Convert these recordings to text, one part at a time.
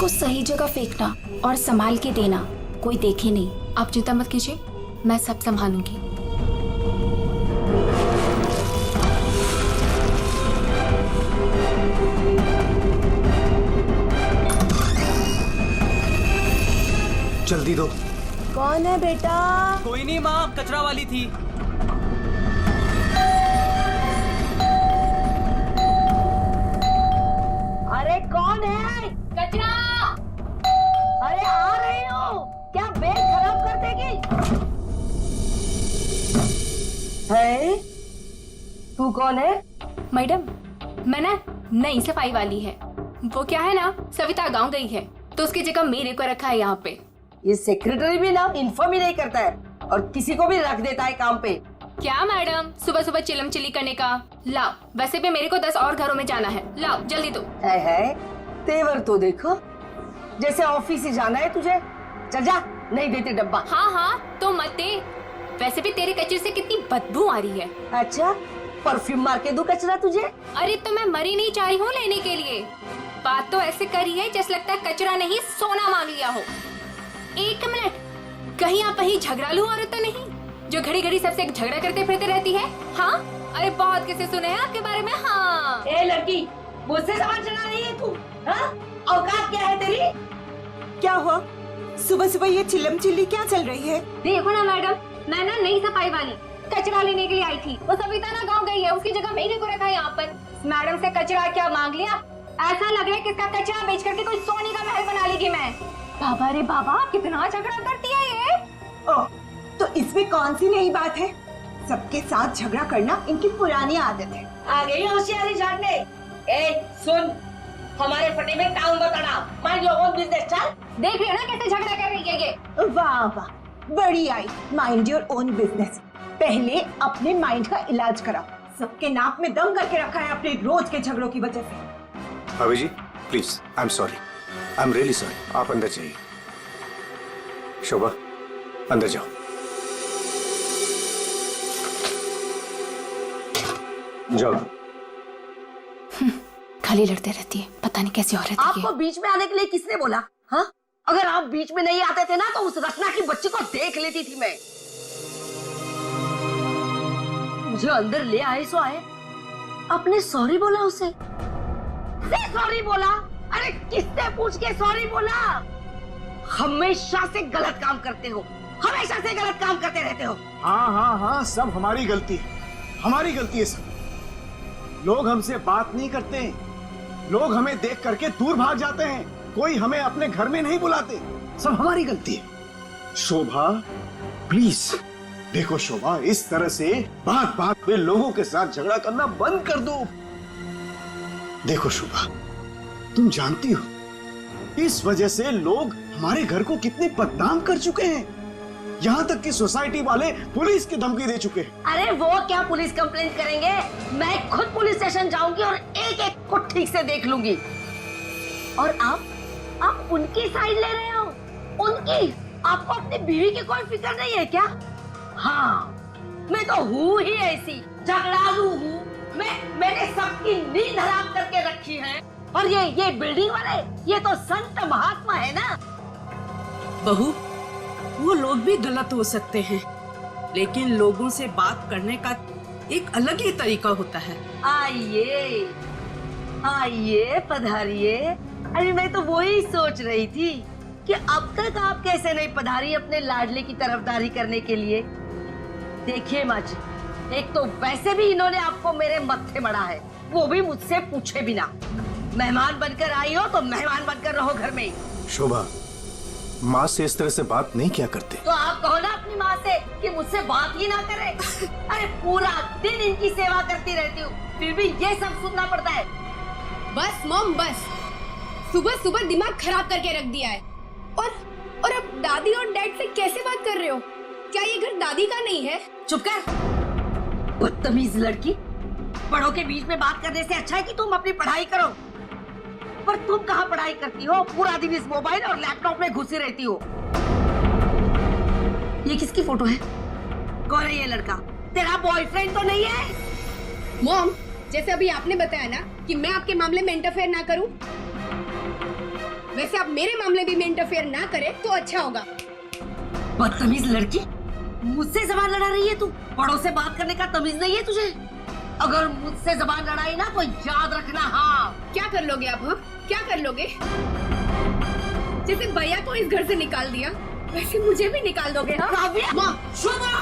उसको सही जगह फेंकना और संभाल के देना, कोई देखे नहीं। आप चिंता मत कीजिए, मैं सब संभालूंगी। जल्दी दो। कौन है बेटा? कोई नहीं माँ, कचरा वाली थी। अरे कौन है? कचरा। अरे आ रही हूँ। क्या बैग खराब कर देगी? है? तू कौन है? मैडम, मैं ना नई सफाई वाली है। वो क्या है ना, सविता गांव गई है तो उसकी जगह मेरे को रखा है यहाँ पे। ये सेक्रेटरी भी ना इन्फॉर्म ही नहीं करता है और किसी को भी रख देता है काम पे। क्या मैडम, सुबह सुबह चिलम चिली करने का। लाओ, वैसे भी मेरे को 10 और घरों में जाना है। लाओ जल्दी दो। है तेवर तो देखो, जैसे ऑफिस ही जाना है तुझे। चल जा, नहीं देते डब्बा। हाँ हाँ तो मत दे। वैसे भी तेरे कचरे से कितनी बदबू आ रही है। अच्छा, परफ्यूम मार के दूं कचरा तुझे? अरे तो मैं मरी नहीं चाही हूँ लेने के लिए। बात तो ऐसे करी है जैसे लगता है कचरा नहीं सोना मांग लिया हो। एक मिनट, कहीं आप वही झगड़ालू औरत तो नहीं जो घड़ी घड़ी सबसे झगड़ा करते फिरते रहती है? हाँ, अरे बहुत किसे सुने हैं आपके बारे में। हाँ ए लड़की, मुझसे सवाल चला रही है तू? हाँ? औकात क्या है तेरी? क्या हुआ? सुबह सुबह ये चिल्लम चिल्ली क्या चल रही है? देखो ना मैडम, मैं ना नई सफाई वाली कचरा लेने के लिए आई थी। वो सविता ना गाँव गई है, उसकी जगह मेरे को रखा है यहाँ पर। मैडम से कचरा क्या मांग लिया? ऐसा लग रहा है कि इसका कचरा बेच करके कोई सोने का महल बना लेगी मैं। बाबा रे बाबा, कितना झगड़ा करती है ये। ओह, तो इसमें कौन सी नई बात है? सबके साथ झगड़ा करना इनकी पुरानी आदत है। आ गई होशियारी झाड़ने। ए सुन, हमारे फटे में टाउन बताना। Mind your own business. चल, देख रहे हो ना कैसे झगड़ा कर रही है ये। वाह वाह, बड़ी आई। Mind your own business. पहले अपने माइंड का इलाज कराओ। सबके नाक में दम करके रखा है अपने रोज के झगड़ों की वजह से। भाभी जी please, I am sorry, I am really sorry. आप अंदर जाइए। शोभा, अंदर जाओ। जाओ। खाली लड़ते रहती है, पता नहीं कैसी औरत है ये। आपको बीच में आने के लिए किसने बोला? हाँ, अगर आप बीच में नहीं आते थे ना तो उस रचना की बच्ची को देख लेती थी मैं। मुझे अंदर ले आए सो आए। आपने सॉरी बोला उसे? सॉरी बोला? अरे किससे पूछ के सॉरी बोला? हमेशा से गलत काम करते हो, हमेशा से गलत काम करते रहते हो। हाँ हाँ हाँ, सब हमारी गलती है, हमारी गलती है सब। लोग हमसे बात नहीं करते, लोग हमें देख करके दूर भाग जाते हैं, कोई हमें अपने घर में नहीं बुलाते, सब हमारी गलती है। शोभा प्लीज देखो, शोभा इस तरह से बात बात में लोगों के साथ झगड़ा करना बंद कर दो। देखो शोभा, तुम जानती हो इस वजह से लोग हमारे घर को कितने बदनाम कर चुके हैं, यहाँ तक कि सोसाइटी वाले पुलिस की धमकी दे चुके हैं। अरे वो क्या पुलिस कंप्लेन करेंगे, मैं खुद पुलिस स्टेशन जाऊंगी और एक एक को ठीक से देख लूंगी। और आप उनकी साइड ले रहे हो? उनकी? आपको अपनी बीवी की कोई फिक्र नहीं है क्या? हाँ, मैं तो हूँ ही ऐसी, झगड़ालू हूँ। मैंने सबकी नींद हराम करके रखी है। और ये बिल्डिंग वाले, ये तो संत महात्मा है ना। बहू, वो लोग भी गलत हो सकते हैं, लेकिन लोगों से बात करने का एक अलग ही तरीका होता है। आइए आइए, पधारिए। अरे मैं तो वही सोच रही थी कि अब तक आप कैसे नहीं पधारी अपने लाडले की तरफदारी करने के लिए। देखिए माँ जी, एक तो वैसे भी इन्होंने आपको मेरे मत्थे मड़ा है, वो भी मुझसे पूछे बिना। मेहमान बनकर आई हो तो मेहमान बनकर रहो घर में। शोभा, माँ से इस तरह से बात नहीं किया करते। तो आप कहो ना अपनी माँ से कि मुझसे बात ही ना करे। अरे पूरा दिन इनकी सेवा करती रहती हूँ, फिर भी ये सब सुनना पड़ता है। बस मॉम बस, सुबह सुबह दिमाग खराब करके रख दिया है। और अब दादी और डैड से कैसे बात कर रहे हो? क्या ये घर दादी का नहीं है? चुप कर, बदतमीज लड़की। बड़ों के बीच में बात करने से अच्छा है कि तुम अपनी पढ़ाई करो। पर तुम कहाँ पढ़ाई करती हो? पूरा दिन इस मोबाइल और लैपटॉप में घुसी रहती हो। ये किसकी फोटो है? कौन है ये लड़का? तेरा बॉयफ्रेंड तो नहीं है? मॉम, जैसे अभी आपने बताया ना कि मैं आपके मामले में इंटरफेयर ना करूं, वैसे आप मेरे मामले भी में इंटरफेयर ना करे तो अच्छा होगा। बदतमीज लड़की, मुझसे जबान लड़ा रही है तू। बड़ों से बात करने का तमीज नहीं है तुझे? अगर मुझसे जबान लड़ाई ना तो याद रखना। हाँ, क्या कर लोगे आप? हाँ, क्या कर लोगे? जैसे भैया को इस घर से निकाल दिया वैसे मुझे भी निकाल दोगे? हाँ काव्या, माँ, शोभा,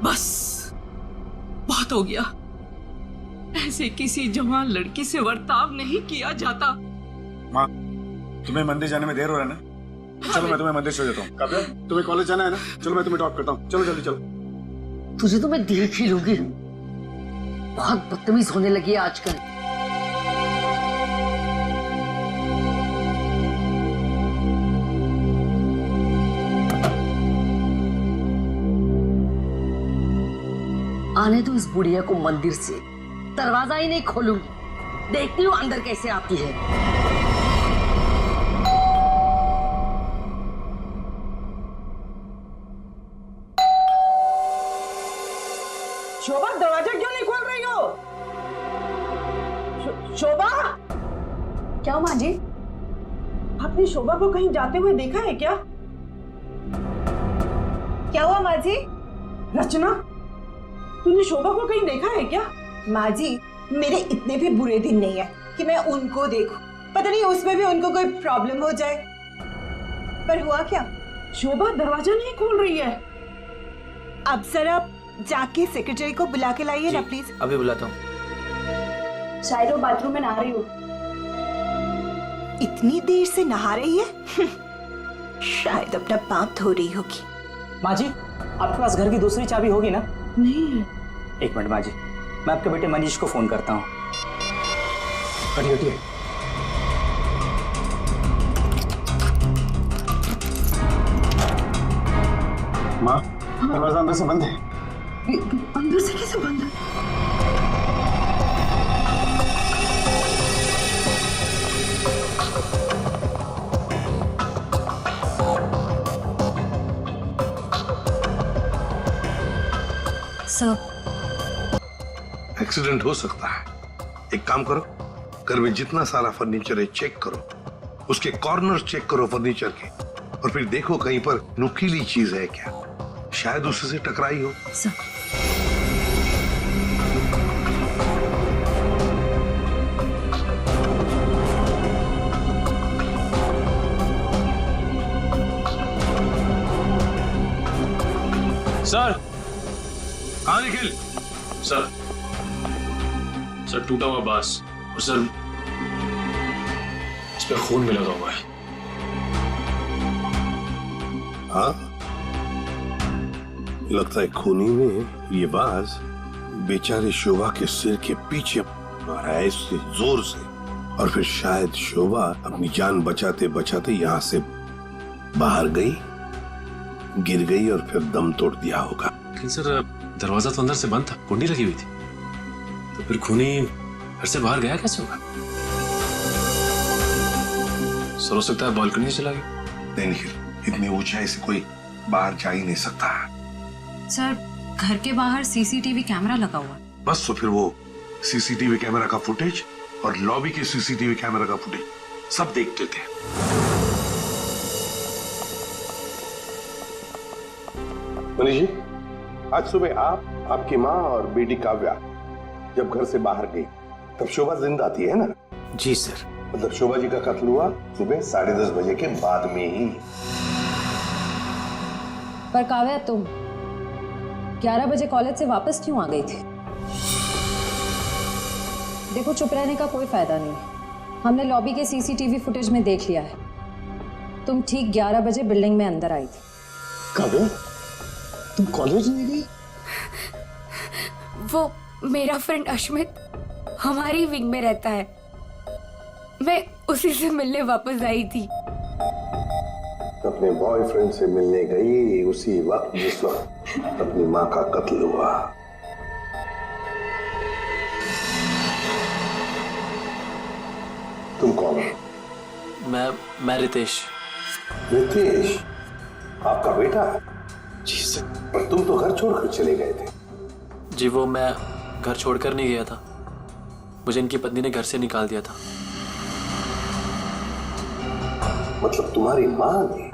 बस बहुत हो गया। ऐसे किसी जवान लड़की से बर्ताव नहीं किया जाता। माँ, तुम्हें मंदिर जाने में देर हो रहा है ना? चलो मैं तुम्हें मंदिर छोड़ देता हूँ। काव्या, तुम्हें कॉलेज जाना है ना? चलो मैं तुम्हें ड्रॉप करता हूँ। चलो जल्दी चलो। तुझे तो मैं देख ही लूंगी। बहुत बदतमीज होने लगी है आजकल। आने दो इस बुढ़िया को मंदिर से। दरवाजा ही नहीं खोलूंगी, देखती हूँ अंदर कैसे आती है। शोभा, दरवाजा क्यों नहीं खोल रही हो? शोभा, क्या माँ जी? आपने शोभा को कहीं जाते हुए देखा है क्या? क्या हुआ माँ जी? रचना, तूने शोभा को कहीं देखा है क्या? माँ जी, मेरे इतने भी बुरे दिन नहीं है कि मैं उनको देखूं। पता नहीं उसमें भी उनको कोई प्रॉब्लम हो जाए। पर हुआ क्या? शोभा दरवाजा नहीं खोल रही है। अब सर आप जाके सेक्रेटरी को बुला के लाइए ना प्लीज। अभी बुलाता हूँ। शायद वो बाथरूम में नहा रही हो। इतनी देर से नहा रही है? शायद अपना पाप धो रही होगी। माँ जी, आपके पास घर की दूसरी चाबी होगी ना? नहीं। एक मिनट माँ जी, मैं आपके बेटे मनीष को फोन करता हूँ। हटिए हटिए। माँ, दरवाजा अंदर से बंद है। अंदर से कैसे बंद है? एक्सीडेंट हो सकता है। एक काम करो, घर में जितना सारा फर्नीचर है चेक करो, उसके कॉर्नर चेक करो फर्नीचर के, और फिर देखो कहीं पर नुकीली चीज है क्या, शायद उससे टकराई हो। सर, हाँ निखिल। सर टूटा हुआ बांस और सर इस पे खून भी लगा हुआ है। हाँ, लगता है खूनी ने ये बाज बेचारे शोभा के सिर के पीछे मारा है इससे जोर से, और फिर शायद शोभा अपनी जान बचाते बचाते यहाँ से बाहर गई, गिर गई और फिर दम तोड़ दिया होगा। लेकिन सर दरवाजा तो अंदर से बंद था, कुंडी लगी हुई थी, तो फिर खूनी घर से बाहर गया कैसे होगा? सर हो सकता है बालकनी से चला गया। नहीं निखिल, इतनी ऊंचाई से कोई बाहर जा ही नहीं सकता। सर घर के बाहर सीसीटीवी कैमरा लगा हुआ। बस तो फिर वो सीसीटीवी कैमरा का फुटेज और लॉबी के सीसीटीवी कैमरा का फुटेज सब देख लेते हैं। मनीष जी, आज सुबह आप, आपकी माँ और बेटी काव्या जब घर से बाहर गई तब शोभा जिंदा थी, है ना? जी सर। मतलब शोभा जी का कत्ल हुआ सुबह 10:30 बजे के बाद में ही। पर काव्या तुम 11 बजे कॉलेज से वापस क्यों आ गई थी? देखो चुप रहने का कोई फायदा नहीं, हमने लॉबी के सीसीटीवी फुटेज में देख लिया है। तुम ठीक 11 बजे बिल्डिंग में अंदर आई थी। काव्या, तुम कॉलेज नहीं गई? वो मेरा फ्रेंड अश्मित हमारी विंग में रहता है, मैं उसी से मिलने वापस आई थी। अपने बॉयफ्रेंड से मिलने गई उसी वक्त जिस वक्त अपनी माँ का कत्ल हुआ। तुम कौन हो? मैं रितेश। रितेश, आपका बेटा? जी सर। पर तुम तो घर छोड़कर चले गए थे। जी वो मैं घर छोड़कर नहीं गया था, मुझे इनकी पत्नी ने घर से निकाल दिया था। मतलब तुम्हारी माँ ने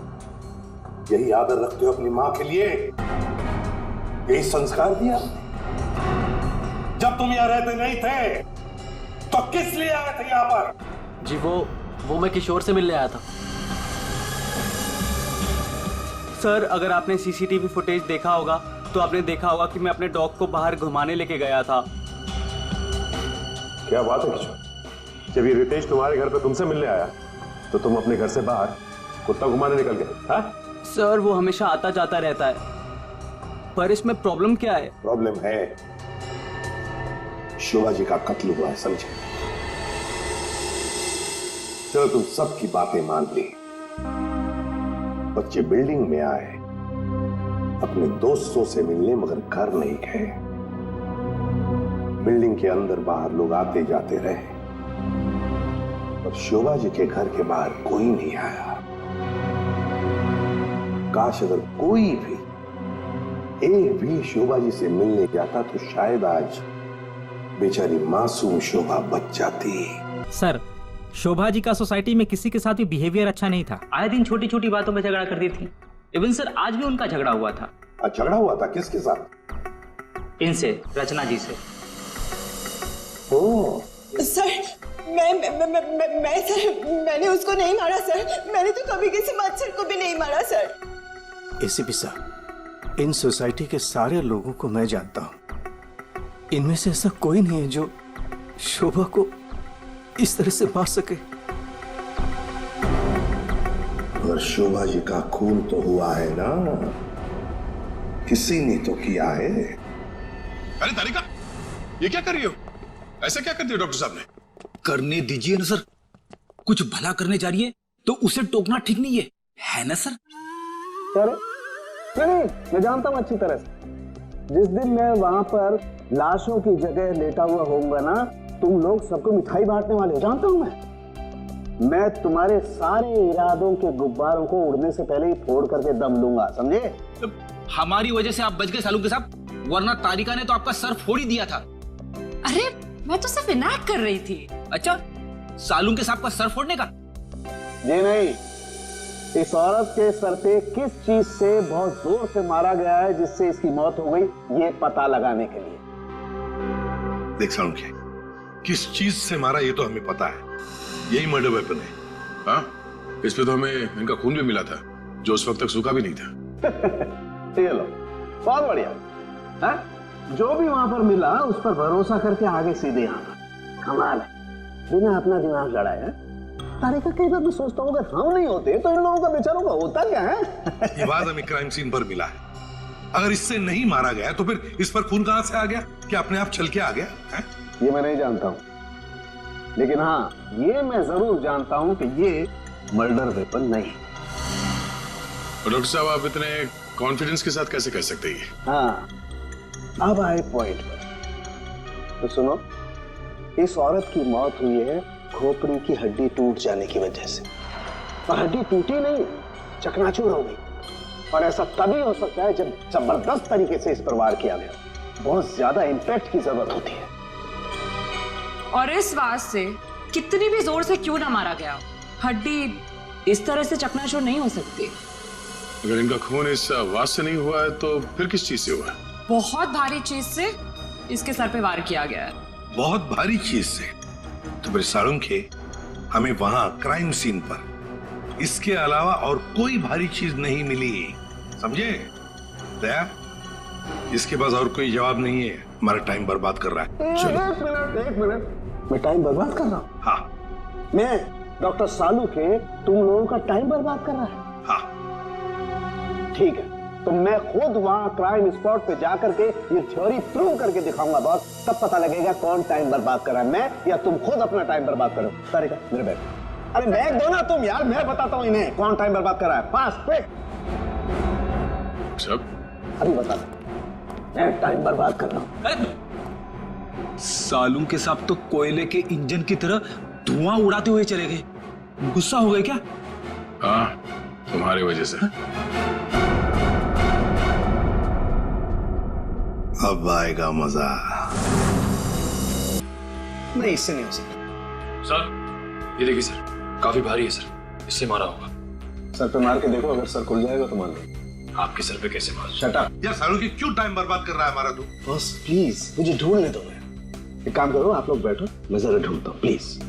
यही आदर रखते हो अपनी माँ के लिए, यही संस्कार दिया? जब तुम यहाँ रहते नहीं थे तो किस लिए आए थे यहाँ पर? जी वो मैं किशोर से मिलने आया था। सर, अगर आपने सीसीटीवी फुटेज देखा होगा तो आपने देखा होगा कि मैं अपने डॉग को बाहर घुमाने लेके गया था। क्या बात है किशोर, जब ये रितेश तुम्हारे घर पे तुमसे मिलने आया तो तुम अपने घर से बाहर कुत्ता घुमाने निकल गए? हाँ सर, वो हमेशा आता जाता रहता है, पर इसमें प्रॉब्लम क्या है? प्रॉब्लम है शोभा जी का कत्ल हुआ है, समझे? चलो तुम सबकी बातें मान ली, बच्चे बिल्डिंग में आए अपने दोस्तों से मिलने, मगर घर नहीं गए। बिल्डिंग के अंदर बाहर लोग आते जाते रहे, और शोभा जी के घर के बाहर कोई नहीं आया। काश अगर कोई भी, एक भी शोभा जी से मिलने जाता तो शायद आज बेचारी मासूम शोभा बच जाती। सर, शोभा जी का सोसाइटी में किसी के साथ भी बिहेवियर अच्छा नहीं था। आए दिन छोटी छोटी बातों में झगड़ा करती थी। इवन सर, आज भी उनका झगड़ा हुआ था। झगड़ा हुआ था? किसके साथ? इनसे, रचना जी से। ओ सर, मैं सर, मैंने उसको नहीं मारा सर। मैंने तो कभी किसी मच्छर को भी नहीं मारा सर। एसीपी साहब, इन सोसाइटी के सारे लोगों को मैं जानता हूं। इनमें से ऐसा कोई नहीं है जो शोभा को इस तरह से मार सके। और शोभा जी का खून तो हुआ है ना, किसी ने तो किया है। अरे तारिका, ये क्या कर रही हो? ऐसा क्या कर दिया डॉक्टर साहब ने? करने दीजिए ना सर, कुछ भला करने जा रही है तो उसे टोकना ठीक नहीं है ना सर? नहीं, मैं जानता हूं अच्छी तरह से। जिस दिन मैं वहां पर लाशों की जगह लेटा हुआ होऊंगा ना, तुम लोग सबको मिठाई बांटने वाले हो, जानता हूं मैं तुम्हारे सारे इरादों के गुब्बारों को उड़ने से पहले ही फोड़ करके दम लूंगा, समझे? हमारी वजह से आप बच गए सालू के साहब, वरना तारिका ने तो आपका सर फोड़ ही दिया था। अरे मैं तो सिर्फ इनाक कर रही थी। अच्छा, सालू के साहब का सर फोड़ने का? जी नहीं, इस औरत के सर पे किस चीज से बहुत जोर से मारा गया है जिससे इसकी मौत हो गई, ये पता लगाने के लिए। देख सालुंखे, किस चीज से मारा ये तो हमें पता है, यही मर्डर वेपन है। हाँ, इस पे तो हमें इनका खून भी मिला था, जो उस वक्त तक सूखा भी नहीं था। ये लो, बहुत बढ़िया। हाँ? जो भी वहां पर मिला उस पर भरोसा करके आगे सीधे आना। कमाल है, बिना अपना दिमाग लड़ाए। तारिका, कई बार मैं सोचता हूँ अगर हम नहीं होते तो इन लोगों का बेचारों का होता क्या है? ये बात हमें क्राइम सीन पर मिला है। अगर इससे नहीं मारा गया तो फिर इस पर खून कहां से आ गया? क्या अपने आप छल के आ गया है? ये मैं नहीं जानता हूँ, लेकिन हाँ ये मैं जरूर जानता हूँ कि ये मर्डर वेपन नहीं। डॉक्टर साहब, आप इतने कॉन्फिडेंस के साथ कैसे कह सकते हैं? हाँ, अब आए पॉइंट पर। तो सुनो, इस औरत की मौत हुई है खोपड़ी की हड्डी टूट जाने की वजह से। और हड्डी टूटी नहीं, चकनाचूर हो गई। और ऐसा तभी हो सकता है जब जबरदस्त तरीके से इस पर वार किया गया। बहुत ज्यादा इंपैक्ट की जरूरत होती है। और इस बात से कितनी भी जोर से क्यों ना मारा गया, हड्डी इस तरह से चकनाचूर नहीं हो सकती। अगर इनका खून इस आवाज से नहीं हुआ है तो फिर किस चीज से हुआ है? बहुत भारी चीज से इसके सर पे वार किया गया है। बहुत भारी चीज से? तो फिर सालुंखे, हमें वहां क्राइम सीन पर इसके अलावा और कोई भारी चीज नहीं मिली, समझे? दया, इसके पास और कोई जवाब नहीं है, हमारा टाइम बर्बाद कर रहा है। चलो। एक मिनट, मैं टाइम बर्बाद कर रहा हूँ? हाँ। मैं डॉक्टर सालू के तुम लोगों का टाइम बर्बाद कर रहा है? हाँ। ठीक है, तो मैं खुद वहां क्राइम स्पॉट पे जाकर के ये थ्योरी प्रूव करके दिखाऊंगा बॉस। तब पता लगेगा कौन टाइम बर्बाद कर रहा है, मैं या तुम खुद अपना टाइम बर्बाद करो। तारिका, मेरे बैग। अरे बैग दो ना तुम यार, मैं बताता हूँ इन्हें कौन टाइम बर्बाद कर रहा है। Fast quick. सब अभी बता दो, मैं टाइम बर्बाद कर रहा हूँ। सालू के साथ तो कोयले के इंजन की तरह धुआं उड़ाते हुए चले गए। गुस्सा हो गए क्या? हाँ, तुम्हारी वजह से। अब आएगा मजा। नहीं, इससे नहीं हो सकता। सर, ये देखिए सर, काफी भारी है सर, इससे मारा होगा। सर पे मार के देखो, अगर सर खुल जाएगा तो मान लो। आपके सर पे कैसे मार? Shut up. यार सालों की क्यों टाइम बर्बाद कर रहा है हमारा तू? बॉस प्लीज मुझे ढूंढने दो। एक काम करो, आप लोग बैठो, मैं जरा ढूंढता हूँ प्लीज।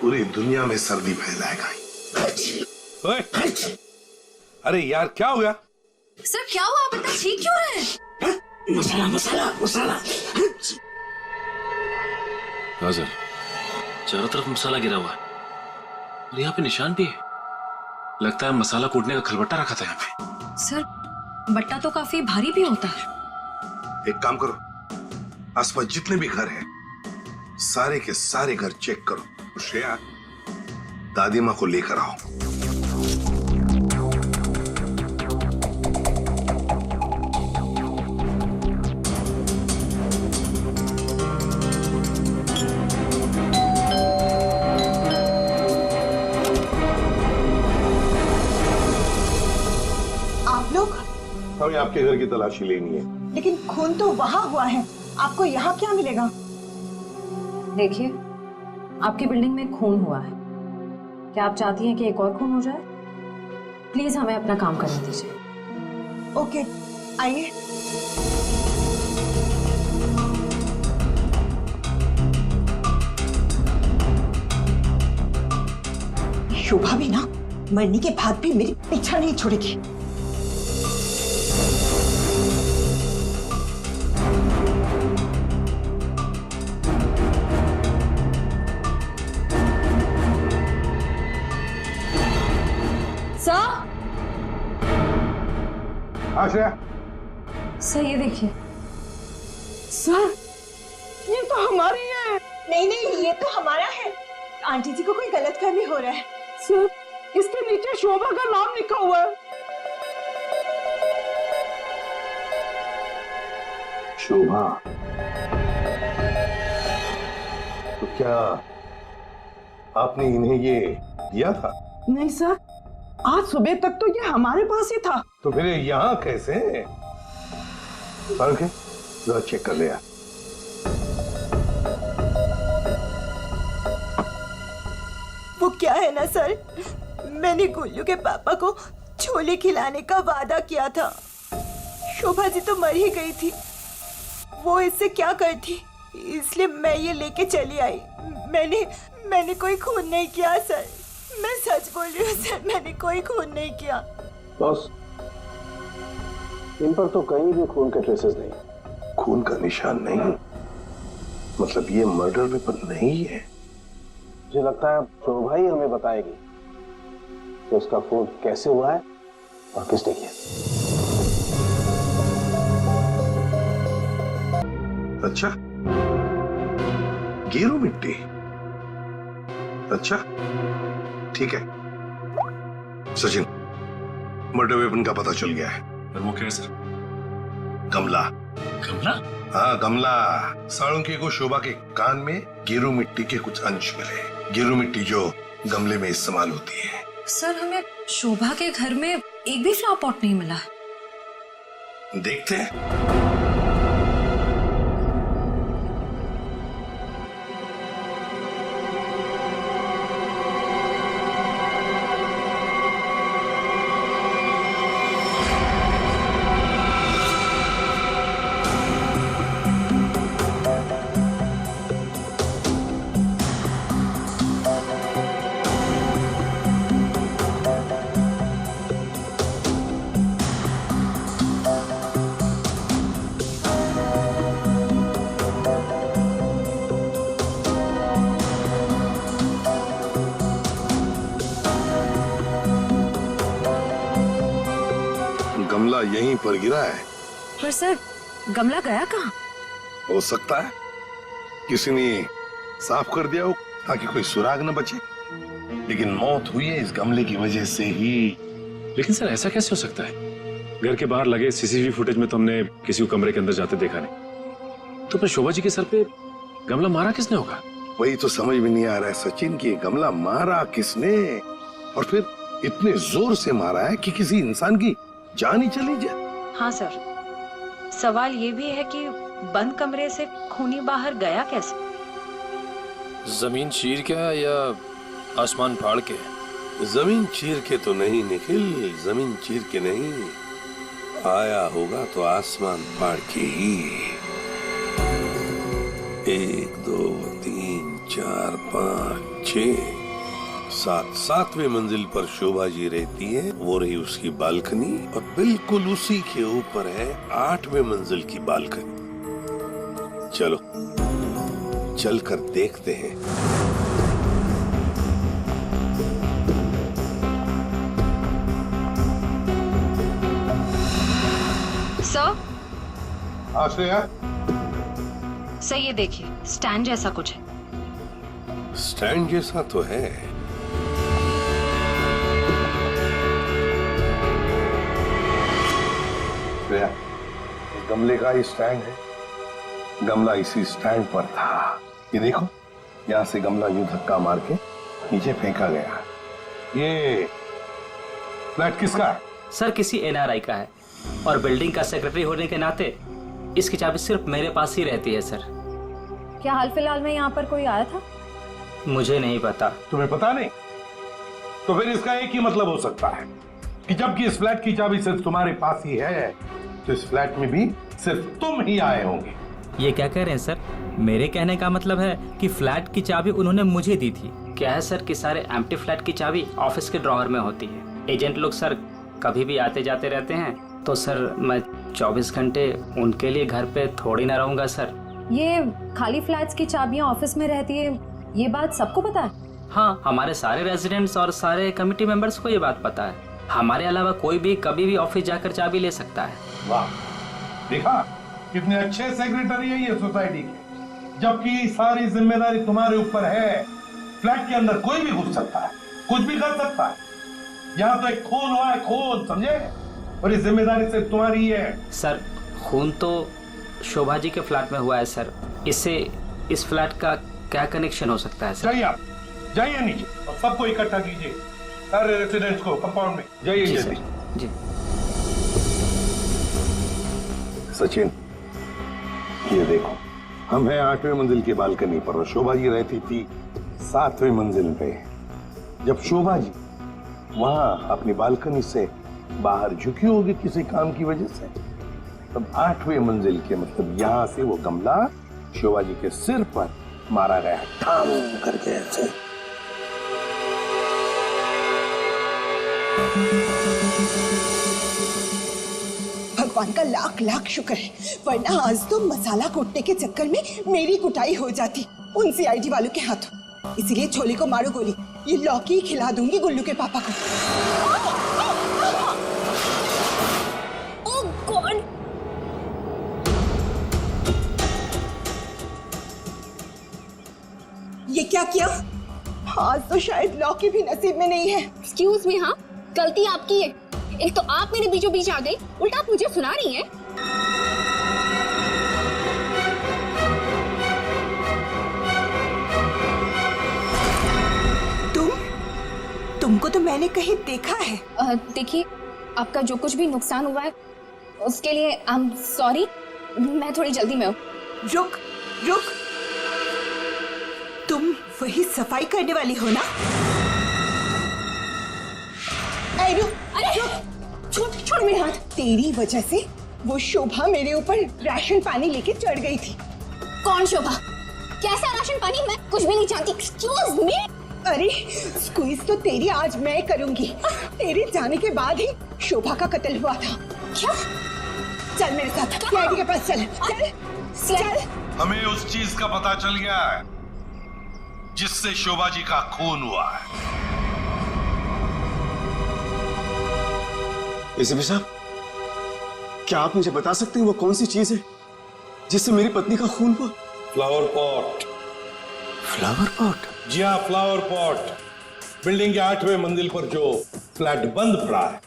पूरी दुनिया में सर्दी फैलाएगा। ओए, अरे यार क्या हो गया? सर क्या हुआ, आप इतना ठीक क्यों रहे हैं? मसाला मसाला मसाला। हाँ सर, चारों तरफ मसाला गिरा हुआ है और यहाँ पे निशान भी है। लगता है मसाला कूटने का खलबट्टा रखा था यहाँ पे। सर बट्टा तो काफी भारी भी होता है। एक काम करो, आसपास जितने भी घर हैं, सारे के सारे घर चेक करो। श्रेया, दादी माँ को लेकर आओ। आप लोग? हमें आपके घर की तलाशी लेनी है। लेकिन खून तो वहां हुआ है, आपको यहाँ क्या मिलेगा? देखिए, आपकी बिल्डिंग में खून हुआ है। क्या आप चाहती हैं कि एक और खून हो जाए? प्लीज हमें अपना काम करने दीजिए। ओके, आइए। शोभा भी ना मरने के बाद भी मेरी पीछा नहीं छोड़ेगी। आश्रया, सर ये देखिए। सर ये तो हमारी है। नहीं नहीं, ये तो हमारा है। आंटी जी को कोई गलतफहमी हो रहा है। सर इसके नीचे शोभा का नाम लिखा हुआ है। शोभा? तो क्या आपने इन्हें ये दिया था? नहीं सर, आज सुबह तक तो ये हमारे पास ही था। तो फिर यहाँ कैसे? ओके, जरा चेक कर लिया। वो क्या है ना सर, मैंने गुल्लू के पापा को छोले खिलाने का वादा किया था। शोभा जी तो मर ही गई थी, वो इससे क्या करती, इसलिए मैं ये लेके चली आई। मैंने कोई खून नहीं किया सर, मैं सच बोल रही हूँ सर, मैंने कोई खून नहीं किया। बॉस, इन पर तो कहीं भी खून के ट्रेसेस नहीं, खून का निशान नहीं, मतलब ये मर्डर वेपन नहीं है। मुझे लगता है शोभा ही हमें बताएगी कि उसका खून कैसे हुआ है और किसने किया। अच्छा, गेरू मिट्टी। अच्छा ठीक है सचिन, मर्डर वेपन का पता चल गया है। पर वो क्या है सर? गमला। गमला? हाँ गमला। साळुंके को शोभा के कान में गेरू मिट्टी के कुछ अंश मिले। गेरू मिट्टी जो गमले में इस्तेमाल होती है। सर हमें शोभा के घर में एक भी फ्लावर पॉट नहीं मिला। देखते हैं। गमला यहीं पर गिरा है। पर सर गमला गया कहाँ? हो सकता है किसी ने साफ कर दिया हो ताकि कोई सुराग न बचे, लेकिन मौत हुई है इस गमले की वजह से ही। लेकिन सर ऐसा कैसे हो सकता है? घर के बाहर लगे सीसीटीवी फुटेज में तो हमने किसी को कमरे के अंदर जाते देखा नहीं। तो फिर शोभा जी के सर पे गमला मारा किसने होगा? वही तो समझ में नहीं आ रहा है सचिन कि गमला मारा किसने, और फिर इतने जोर से मारा है कि किसी इंसान की जान ही चली जाए। हाँ सर, सवाल ये भी है कि बंद कमरे से खूनी बाहर गया कैसे? जमीन चीर के या आसमान फाड़ के? जमीन चीर के तो नहीं निखिल, जमीन चीर के नहीं, आया होगा तो आसमान फाड़ के ही। 1 2 3 4 5 6 7 7वें मंजिल पर शोभा जी रहती है, वो रही उसकी बालकनी, और बिल्कुल उसी के ऊपर है 8वें मंजिल की बालकनी। चलो चलकर देखते हैं। सर, श्रेया, सर ये देखिए, स्टैंड जैसा कुछ है। स्टैंड जैसा तो है। श्रेया, इस गमले का ही स्टैंड है। गमला इसी स्टैंड पर था। ये देखो, यहाँ से गमला यूं धक्का मार के नीचे फेंका गया। ये फ्लैट किसका है? सर किसी एनआरआई का है, और बिल्डिंग का सेक्रेटरी होने के नाते इसकी चाबी सिर्फ मेरे पास ही रहती है। सर क्या हाल फिलहाल में यहाँ पर कोई आया था? मुझे नहीं पता। तुम्हें पता नहीं? तो फिर इसका एक ही मतलब हो सकता है कि जबकि इस फ्लैट की चाबी सिर्फ तुम्हारे पास ही है, तो इस फ्लैट में भी सिर्फ तुम ही आए होंगे। ये क्या कह रहे हैं सर? मेरे कहने का मतलब है कि फ्लैट की चाबी उन्होंने मुझे दी थी। क्या है सर कि सारे एम्प्टी फ्लैट की चाबी ऑफिस के ड्रॉअर में होती है। एजेंट लोग सर कभी भी आते जाते रहते हैं, तो सर मैं 24 घंटे उनके लिए घर पे थोड़ी ना रहूंगा सर। ये खाली फ्लैट्स की चाबियां ऑफिस में रहती है, ये बात सबको पता है? हाँ, हमारे सारे रेजिडेंट्स और सारे कमिटी मेंबर्स को ये बात पता है। हमारे अलावा कोई भी कभी भी ऑफिस जाकर चाबी ले सकता है। वाह, देखा कितने अच्छे सेक्रेटरी है ये सोसाइटी के, जबकि सारी जिम्मेदारी तुम्हारे ऊपर है। फ्लैट के अंदर कोई भी घुस सकता है, कुछ भी कर सकता है। यहाँ तो एक खून हुआ है, खून, समझे? और ये जिम्मेदारी सिर्फ तुम्हारी है। सर खून तो शोभा जी के फ्लैट में हुआ है सर, इससे इस फ्लैट का क्या कनेक्शन हो सकता है सर? जाइए, आप जाइए नीचे और सबको इकट्ठा कीजिए, सारे रेसिडेंट्स को कंपाउंड में। जाइए जल्दी। जी सचिन, ये देखो, हम हैं 8वें मंजिल की बालकनी पर और शोभा जी रहती थी 7वें मंजिल पे। जब शोभा जी वहां अपनी बालकनी से बाहर झुकी होगी किसी काम की वजह से, तब 8वें मंजिल के मतलब यहां से वो गमला शोभा जी के सिर पर मारा गया, ठाम करके ऐसे। भगवान का लाख लाख शुक्र है, वरना आज तो मसाला कूटने के चक्कर में मेरी कुटाई हो जाती उन सीआईडी वालों के हाथों। इसीलिए छोले को मारो गोली, ये लौकी खिला दूंगी गुल्लू के पापा को। ओह गॉड! ये क्या किया? आज तो शायद लौकी भी नसीब में नहीं है। एक्सक्यूज मी, हाँ गलती आपकी है। एक तो आप मेरे बीचों बीच आ गई, उल्टा आप मुझे सुना रही हैं। तुमको तो मैंने कहीं देखा है। देखिए, आपका जो कुछ भी नुकसान हुआ है उसके लिए आई एम सॉरी। मैं थोड़ी जल्दी में हूँ। रुक रुक, तुम वही सफाई करने वाली हो ना? अरे छोड़ मेरे हाथ। तेरी वजह से वो शोभा मेरे ऊपर राशन पानी लेके चढ़ गई थी। कौन शोभा? कैसा राशन पानी? मैं कुछ भी नहीं जानती। Excuse me. अरे स्क्वीज तो तेरी आज मैं करूंगी। तेरे जाने के बाद ही शोभा का कत्ल हुआ था। क्या? चल मेरे साथ सीआईडी के पास चल। चल चल। हमें उस चीज का पता चल गया है जिससे शोभा जी का खून हुआ है। एसीपी साहब, क्या आप मुझे बता सकते हैं वो कौन सी चीज है जिससे मेरी पत्नी का खून हुआ? Flower pot. Flower pot? जी हाँ, फ्लावर पॉट। बिल्डिंग के 8वें मंजिल पर जो फ्लैट बंद पड़ा है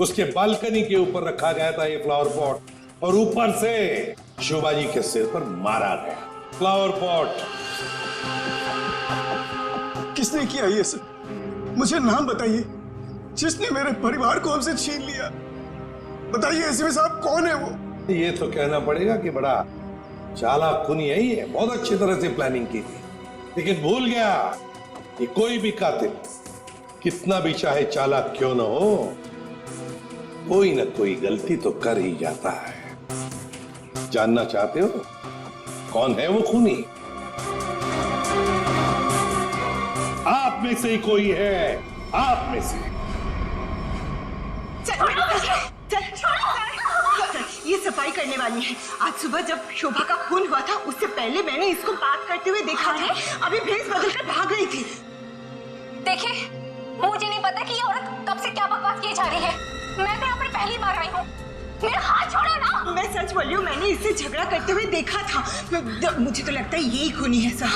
उसके बालकनी के ऊपर रखा गया था ये फ्लावर पॉट और ऊपर से शोभा जी के सिर पर मारा गया फ्लावर पॉट। किसने किया ये सब? मुझे नाम बताइए जिसने मेरे परिवार को हमसे छीन लिया। बताइए एसीपी साहब कौन है वो? ये तो कहना पड़ेगा कि बड़ा चालाक खूनी है ये, बहुत अच्छी तरह से प्लानिंग की थी, लेकिन भूल गया कि कोई भी कातिल कितना भी चाहे चालाक क्यों ना हो, कोई ना कोई गलती तो कर ही जाता है। जानना चाहते हो कौन है वो खूनी? आप में से ही कोई है, आप में से। ये सफाई करने वाली है। आज सुबह जब शोभा का खून हुआ था उससे पहले मैंने इसको बात करते हुए देखा था। अभी भेस बदलकर भाग रही थी। देखिए, मुझे नहीं पता कि ये औरत कब से क्या बकवास की जा रही है। मैं तो यहाँ पर पहली बार आई हूँ। मेरा हाथ छोड़ो ना। मैं सच बोल रही हूँ, मैंने इससे झगड़ा करते हुए देखा था। मुझे तो लगता है यही खूनी है सर।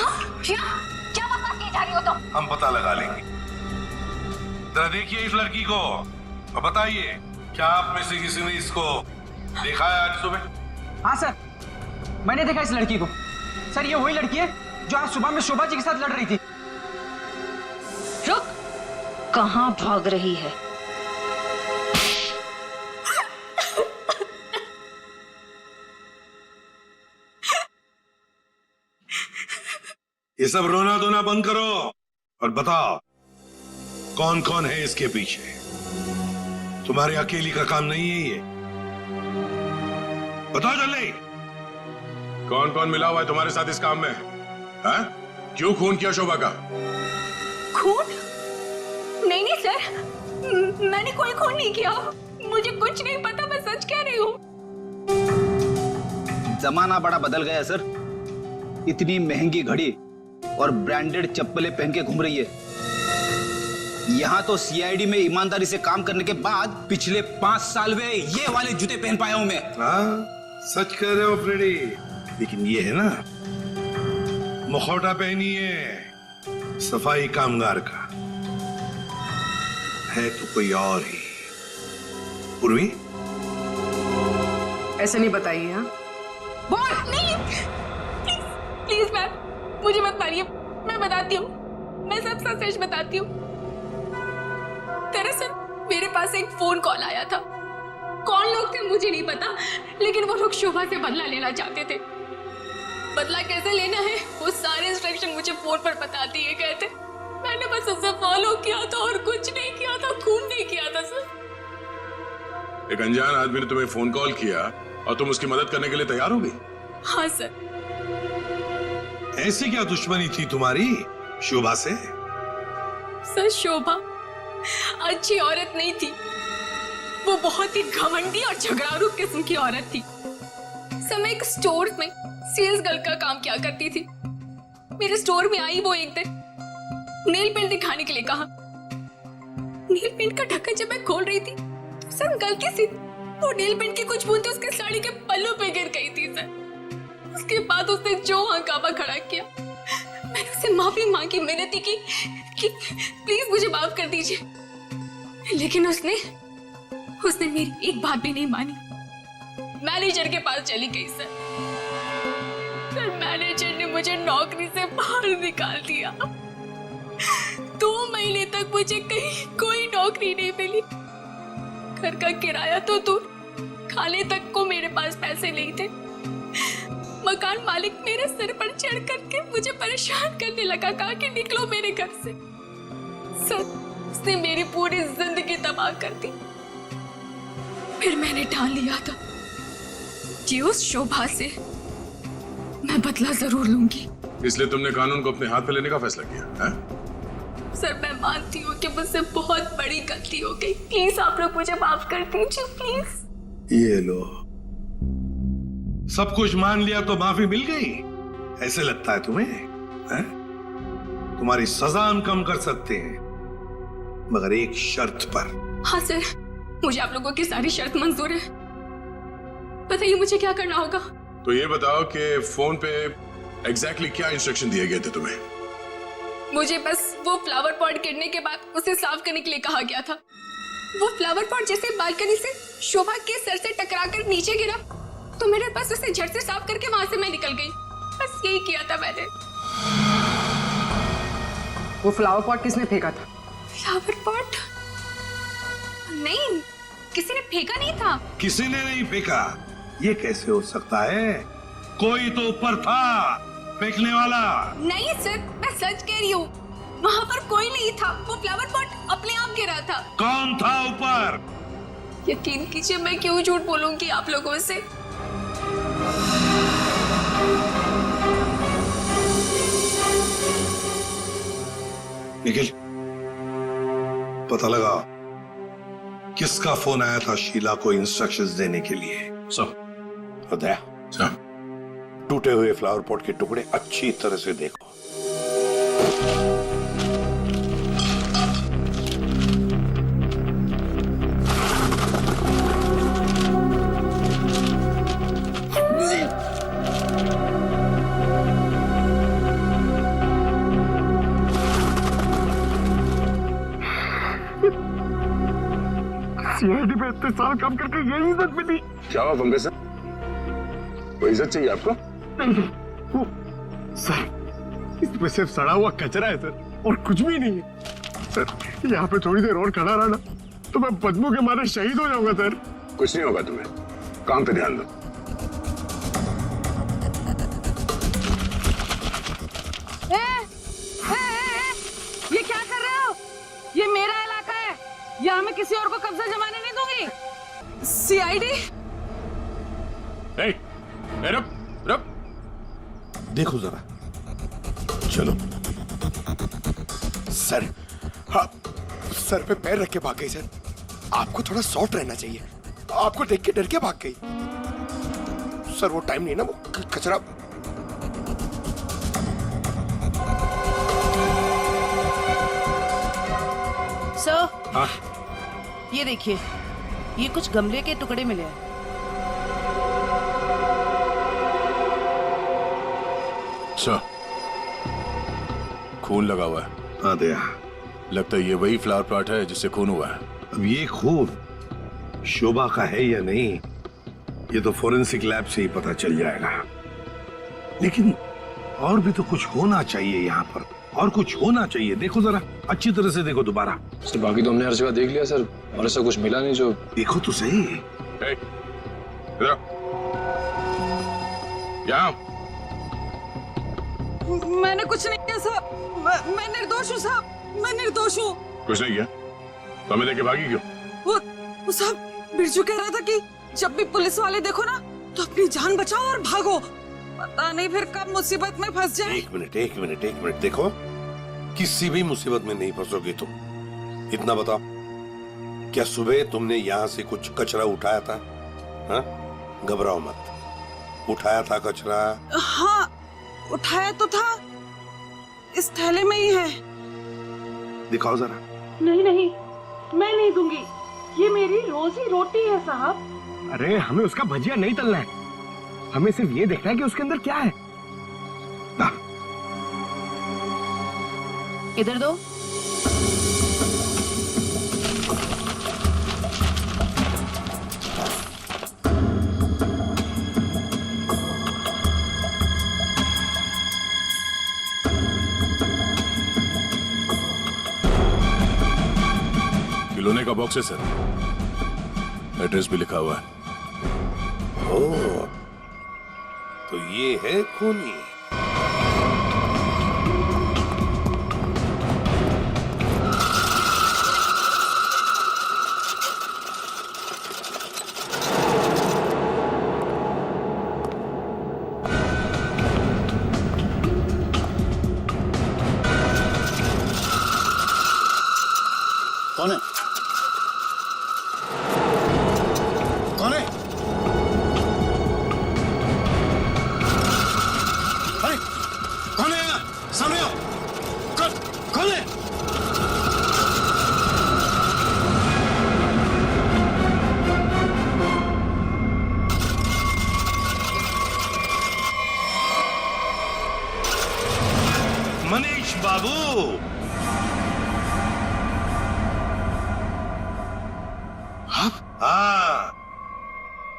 क्या बकवास की जा रही हो तुम? हम पता लगा लेंगे। जरा देखिए इस लड़की को और बताइए क्या आप में से किसी ने इसको देखा है आज सुबह? हाँ सर, मैंने देखा इस लड़की को। सर ये वही लड़की है जो आज सुबह में शोभा जी के साथ लड़ रही थी। रुक, कहाँ भाग रही है? ये सब रोना धोना बंद करो और बताओ कौन कौन है इसके पीछे। तुम्हारे अकेली का काम नहीं है ये, बताओ जल्दी। कौन कौन मिला हुआ है तुम्हारे साथ इस काम में? है? क्यों खून किया शोभा का? खून? नहीं नहीं सर, मैंने कोई खून नहीं किया। मुझे कुछ नहीं पता, मैं सच कह रही हूँ। जमाना बड़ा बदल गया सर। इतनी महंगी घड़ी और ब्रांडेड चप्पलें पहन के घूम रही है। यहाँ तो सीआईडी में ईमानदारी से काम करने के बाद पिछले 5 साल में ये वाले जूते पहन पाया हूं मैं। हाँ, सच कह रहे हो फ्रेडी, लेकिन ये है ना मुखौटा पहनी है सफाई कामगार का, है तो कोई और ही। पूर्वी ऐसे नहीं बताइए। हाँ बोल नहीं, प्लीज प्लीज मैम, मुझे मत मारिए। मैं बताती हूँ, मैं सब सच बताती हूँ। दरअसल मेरे पास एक फोन कॉल आया था। कौन लोग थे मुझे नहीं पता, लेकिन वो लोग शोभा से बदला लेना चाहते थे। बदला कैसे लेना है वो सारे इंस्ट्रक्शन मुझे फोन पर बता दिए गए थे। मैंने बस उसे फॉलो किया था और कुछ नहीं किया था, खून नहीं किया था सर। एक अनजान आदमी ने तुम्हें फोन कॉल किया और तुम उसकी मदद करने के लिए तैयार हो गई? हाँ सर। ऐसी क्या दुश्मनी थी तुम्हारी शोभा से? सर शोभा अच्छी औरत नहीं थी, वो बहुत ही घमंडी और झगड़ालू किस्म की औरत थी। समय एक स्टोर में सेल्स गर्ल का काम किया करती थी। मेरे स्टोर में आई वो एक दिन, नेल पेंट दिखाने के लिए कहा। नेल पेंट का ढक्कन जब मैं खोल रही थी तो सर गलती से वो नेल पेंट की कुछ बूंदें उसके साड़ी के पल्लू पे गिर गई थी सर। उसके बाद उसने जो हंगामा खड़ा किया, मैंने उससे माफी मांगी, मिन्नती की कि प्लीज मुझे माफ कर दीजिए, लेकिन उसने मेरी एक बात भी नहीं मानी। मैनेजर के पास चली गई सर। मैनेजर ने मुझे नौकरी से बाहर निकाल दिया। 2 महीने तक मुझे कहीं कोई नौकरी नहीं मिली। घर का किराया तो दूर, खाने तक को मेरे पास पैसे नहीं थे। मकान मालिक मेरे सिर पर चढ़ करके मुझे परेशान करने लगा, कहा कि निकलो मेरे घर से। सर उसने मेरी पूरी जिंदगी तबाह कर दी। फिर मैंने ठान लिया था कि उस शोभा से मैं बदला जरूर लूंगी। इसलिए तुमने कानून को अपने हाथ में लेने का फैसला किया है? सर मैं मानती हूँ कि मुझसे बहुत बड़ी गलती हो गई। प्लीज आप लोग मुझे माफ कर दीजिए प्लीज। ये लो, सब कुछ मान लिया तो माफी मिल गई, ऐसे लगता है तुम्हें? है? तुम्हारी सजा हम कम कर सकते हैं, मगर एक शर्त पर। हाँ सर, मुझे आप लोगों की सारी शर्त मंजूर है। बताइए मुझे क्या करना होगा? तो ये बताओ कि फोन पे एग्जैक्टली क्या इंस्ट्रक्शन दिए गए थे तुम्हें? मुझे बस वो फ्लावर पॉट गिरने के बाद उसे साफ करने के लिए कहा गया था। वो फ्लावर पॉट जैसे बालकनी से शोभा के सर से टकराकर नीचे गिरा तो मेरे पास उसे झट से साफ करके वहां से मैं निकल गई। बस यही किया था मैंने। वो फ्लावर पॉट किसने फेंका था? Flower pot? नहीं, किसी ने फेंका नहीं था। किसी ने नहीं फेंका? ये कैसे हो सकता है? कोई तो ऊपर था फेंकने वाला। नहीं सर, मैं सच कह रही हूँ, वहाँ पर कोई नहीं था। वो फ्लावर पॉट अपने आप गिरा था। कौन था ऊपर? यकीन कीजिए, मैं क्यों झूठ बोलूंगी आप लोगों से। निखिल, पता लगा किसका फोन आया था शीला को इंस्ट्रक्शंस देने के लिए? सर। दया, टूटे हुए फ्लावर पॉट के टुकड़े अच्छी तरह से देखो। सीआईडी में इतने साल काम करके यही इज्जत मिली। क्या हुआ पंकज सर? कोई इज्जत चाहिए आपको? नहीं, वो सर, इसमें सिर्फ सड़ा हुआ कचरा है सर, और कुछ भी नहीं है सर। यहाँ पे थोड़ी देर और खड़ा रहना तो मैं बदबू के मारे शहीद हो जाऊंगा सर। कुछ नहीं होगा तुम्हें, काम पे ध्यान दो। ये क्या कर रहे हो? ये मेरा इलाका है, यहाँ मैं किसी और को कब्जा जमाने नहीं दूंगी। सीआईडी? रुक। देखो जरा, चलो। सर, हाँ, सर पे पैर रख के भाग गई सर। आपको थोड़ा सॉफ्ट रहना चाहिए। आपको देख के डर के भाग गई सर। वो टाइम नहीं ना, वो कचरा। सर, ये देखिए, ये कुछ गमले के टुकड़े मिले हैं। अच्छा, खून लगा हुआ है। हाँ दया, लगता है ये वही फ्लावर प्लॉट है जिससे खून हुआ है। अब ये खून शोभा का है या नहीं, ये तो फोरेंसिक लैब से ही पता चल जाएगा। लेकिन और भी तो कुछ होना चाहिए यहाँ पर, और कुछ होना चाहिए। देखो जरा, अच्छी तरह से देखो दोबारा। सर बाकी तो हमने हर जगह देख लिया सर, और ऐसा कुछ मिला नहीं। जो देखो तो सही। यहाँ मैंने कुछ नहीं किया साहब, मैं निर्दोष हूँ साहब, मैं निर्दोष हूँ। कुछ नहीं किया तो हमें लेके भागी क्यों? वो साहब, बिरजू कह रहा था कि जब भी पुलिस वाले देखो ना तो अपनी जान बचाओ और भागो, पता नहीं फिर कब मुसीबत में फंस जाए। एक मिनट देखो, किसी भी मुसीबत में नहीं फंसोगे तुम। इतना बताओ, क्या सुबह तुमने यहाँ से कुछ कचरा उठाया था? हाँ, घबराओ मत, उठाया था कचरा? हाँ, उठाया तो था, इस थैले में ही है। दिखाओ जरा। नहीं, मैं नहीं दूंगी, ये मेरी रोजी रोटी है साहब। अरे हमें उसका भजिया नहीं तलना है, हमें सिर्फ ये देखना है कि उसके अंदर क्या है। इधर दो। खिलौने का बॉक्स है सर, एड्रेस भी लिखा हुआ है। ओह, तो ये है खूनी। कौन है? कौन है?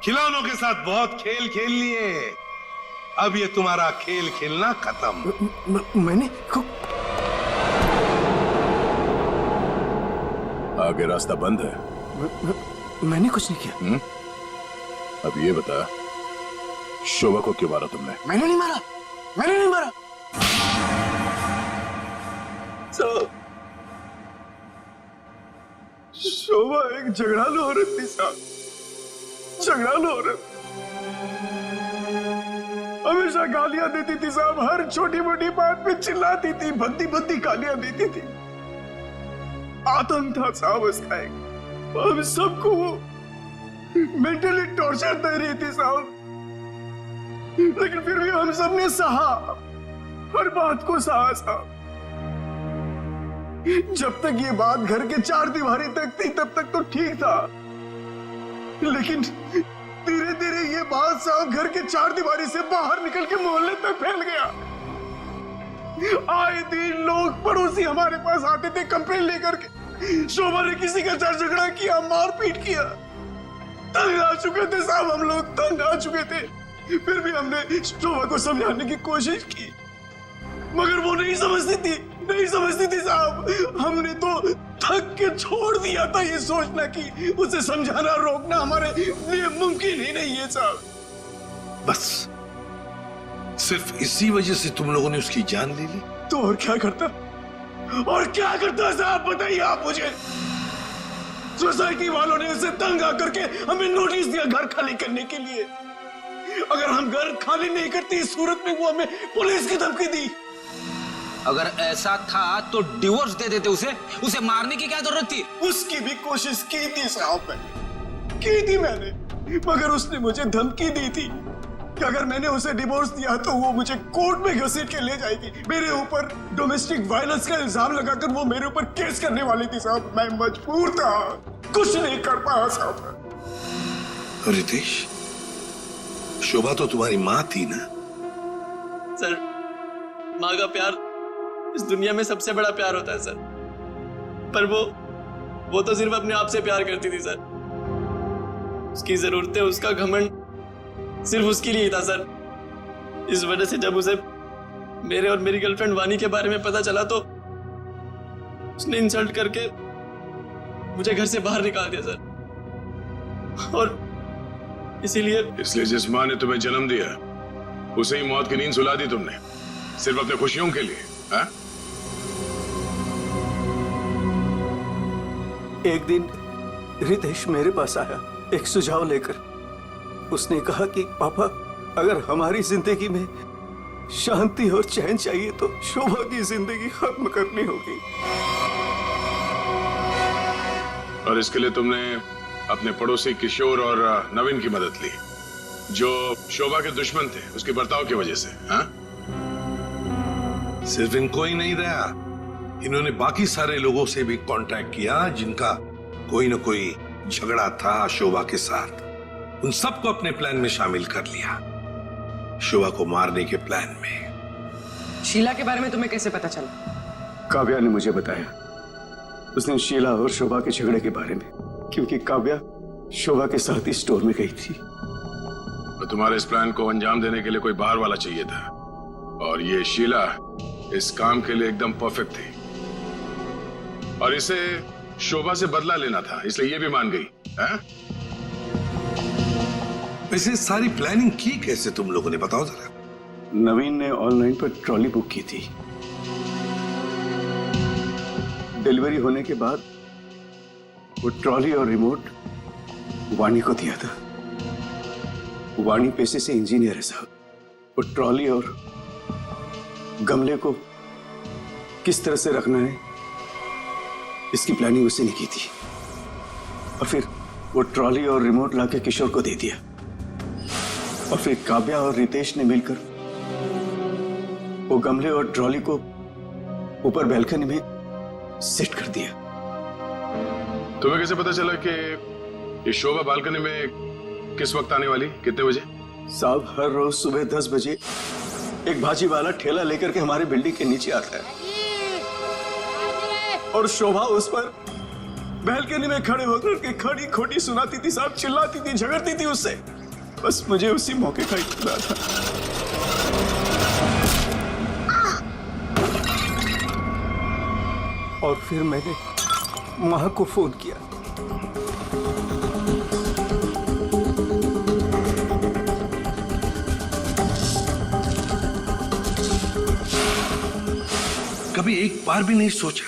खिलौनों के साथ बहुत खेल खेल लिए, अब ये तुम्हारा खेल खेलना खत्म। मैंने आगे रास्ता बंद है। मैंने कुछ नहीं किया। अब ये बता, शोभा को क्यों मारा तुमने? मैंने नहीं मारा, मैंने नहीं मारा। शोभा एक झगड़ालू औरत थी साहब, झगड़ालू औरत। हमेशा गालियां देती थी साहब, हर छोटी मोटी बात पे चिल्लाती थी, भद्दी भद्दी गालियां देती थी। आतंक था साहब उसका एक। हम सबको वो मेंटली टॉर्चर दे रही थी साहब, लेकिन फिर भी हम सबने सहा, हर बात को सहा साहब। जब तक ये बात घर के चार दीवारी तक थी तब तक तो ठीक था, लेकिन धीरे धीरे ये बात साहब घर के चार दीवारी से बाहर निकल के मोहल्ले तक फैल गया। आए दिन लोग पड़ोसी हमारे पास आते थे कंप्लेन लेकर के, शोभा ने किसी का झगड़ा किया, मारपीट किया। तंग आ चुके थे साहब, हम लोग तंग आ चुके थे। फिर भी हमने शोभा को समझाने की कोशिश की, मगर वो नहीं समझती थी, नहीं समझती थी साहब। हमने तो थक के छोड़ दिया था ये सोचना कि उसे समझाना रोकना हमारे लिए मुमकिन ही नहीं है साहब। बस सिर्फ इसी वजह से तुम लोगों ने उसकी जान ले ली? तो और क्या करता, और क्या करता साहब, बताइए आप मुझे। सोसाइटी वालों ने उसे तंग आकर के हमें नोटिस दिया घर खाली करने के लिए। अगर हम घर खाली नहीं करते इस सूरत में वो हमें पुलिस की धमकी दी। अगर ऐसा था तो डिवोर्स दे देते उसे मारने की क्या जरूरत थी? उसकी भी कोशिश की थी साहब, मैंने की थी मैंने, मगर उसने मुझे धमकी दी थी कि अगर मैंने उसे डिवोर्स दिया तो वो मुझे कोर्ट में घसीट के ले जाएगी। मेरे ऊपर डोमेस्टिक वायलेंस का इल्जाम लगाकर वो मेरे ऊपर केस करने वाली थी साहब। मैं मजबूर था, कुछ नहीं कर पाया साहब। रितेश, शोभा तो तुम्हारी माँ थी ना? सर, माँ का प्यार इस दुनिया में सबसे बड़ा प्यार होता है सर, पर वो तो सिर्फ अपने आप से प्यार करती थी सर। उसकी जरूरतें, उसका घमंड सिर्फ उसके लिए ही था सर। इस वजह से जब उसे मेरे और मेरी गर्लफ्रेंड वानी के बारे में पता चला तो उसने इंसल्ट करके मुझे घर से बाहर निकाल दिया सर। और इसीलिए जिस माँ ने तुम्हें जन्म दिया उसे ही मौत की नींद सुला दी तुमने, सिर्फ अपने खुशियों के लिए। हा? एक दिन रितेश मेरे पास आया एक सुझाव लेकर। उसने कहा कि पापा, अगर हमारी जिंदगी में शांति और चैन चाहिए तो शोभा की जिंदगी खत्म करनी होगी। और इसके लिए तुमने अपने पड़ोसी किशोर और नवीन की मदद ली, जो शोभा के दुश्मन थे उसके बर्ताव की वजह से। हा? सिर्फ इनको ही नहीं रहा, इन्होंने बाकी सारे लोगों से भी कांटेक्ट किया जिनका कोई न कोई झगड़ा था शोभा के साथ। उन सबको अपने प्लान में शामिल कर लिया, शोभा को मारने के प्लान में। शीला के बारे में तुम्हें कैसे पता चला? काव्या ने मुझे बताया। उसने शीला और शोभा के झगड़े के बारे में, क्योंकि काव्या शोभा के साथ ही स्टोर में गई थी। तो तुम्हारे इस प्लान को अंजाम देने के लिए कोई बाहर वाला चाहिए था, और ये शीला इस काम के लिए एकदम परफेक्ट थी। और इसे शोभा से बदला लेना था, इसलिए ये भी मान गई। वैसे सारी प्लानिंग की कैसे तुम लोगों ने, बताओ जरा। नवीन ने ऑनलाइन पर ट्रॉली बुक की थी। डिलीवरी होने के बाद वो ट्रॉली और रिमोट वाणी को दिया था। वाणी पेशे से इंजीनियर है साहब। वो ट्रॉली और गमले को किस तरह से रखना है इसकी प्लानिंग उसने की थी। और फिर वो ट्रॉली और रिमोट लाके किशोर को दे दिया। और फिर काव्या और रितेश ने मिलकर वो गमले और ट्रॉली को ऊपर बैल्कनी में सेट कर दिया। तुम्हें कैसे पता चला कि ये शोभा बालकनी में किस वक्त आने वाली, कितने बजे? साहब, हर रोज सुबह 10 बजे एक भाजी वाला ठेला लेकर के हमारे बिल्डिंग के नीचे आता है, और शोभा उस पर बैल्कनी में खड़े होकर के खड़ी खोटी सुनाती थी साहब, चिल्लाती थी, झगड़ती थी उससे। बस मुझे उसी मौके का इंतजार था। और फिर मैंने मां को फोन किया। कभी एक बार भी नहीं सोचा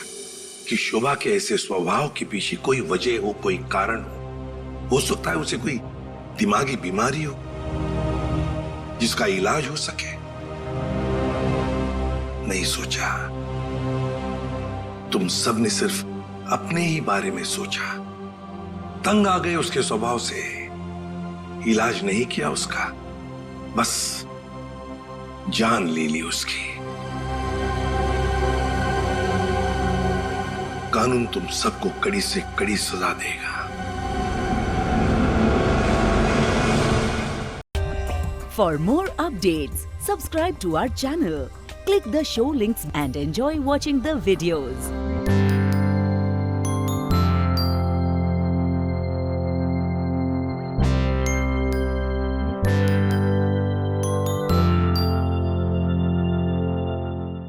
कि शोभा के ऐसे स्वभाव के पीछे कोई वजह हो, कोई कारण हो सकता है उसे कोई दिमागी बीमारी हो जिसका इलाज हो सके। नहीं सोचा। तुम सब ने सिर्फ अपने ही बारे में सोचा, तंग आ गए उसके स्वभाव से, इलाज नहीं किया उसका, बस जान ले ली उसकी। कानून तुम सबको कड़ी से कड़ी सजा देगा। For more updates, subscribe to our channel, click the show links and enjoy watching the videos.